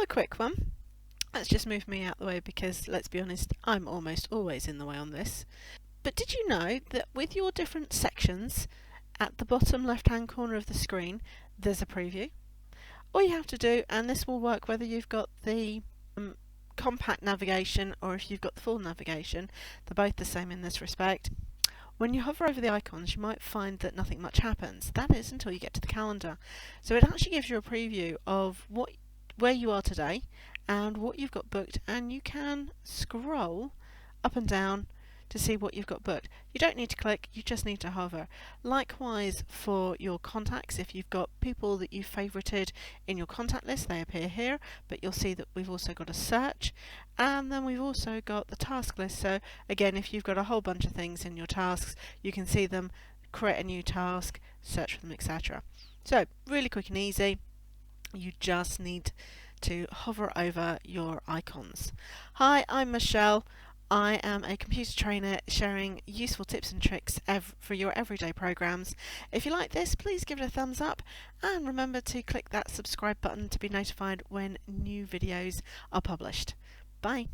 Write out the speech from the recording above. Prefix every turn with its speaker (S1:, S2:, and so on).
S1: another quick one. Let's just move me out the way because, let's be honest, I'm almost always in the way on this. But did you know that with your different sections, at the bottom left-hand corner of the screen, there's a preview? All you have to do, and this will work whether you've got the compact navigation or if you've got the full navigation, they're both the same in this respect. When you hover over the icons, you might find that nothing much happens. That is until you get to the calendar. So it actually gives you a preview of where you are today and what you've got booked, and you can scroll up and down to see what you've got booked. You don't need to click, you just need to hover. Likewise for your contacts, if you've got people that you've favorited in your contact list, they appear here, but you'll see that we've also got a search, and then we've also got the task list. So again, if you've got a whole bunch of things in your tasks, you can see them, create a new task, search for them, etc. So really quick and easy. You just need to hover over your icons. Hi, I'm Michelle. I am a computer trainer sharing useful tips and tricks for your everyday programs. If you like this, please give it a thumbs up and remember to click that subscribe button to be notified when new videos are published. Bye.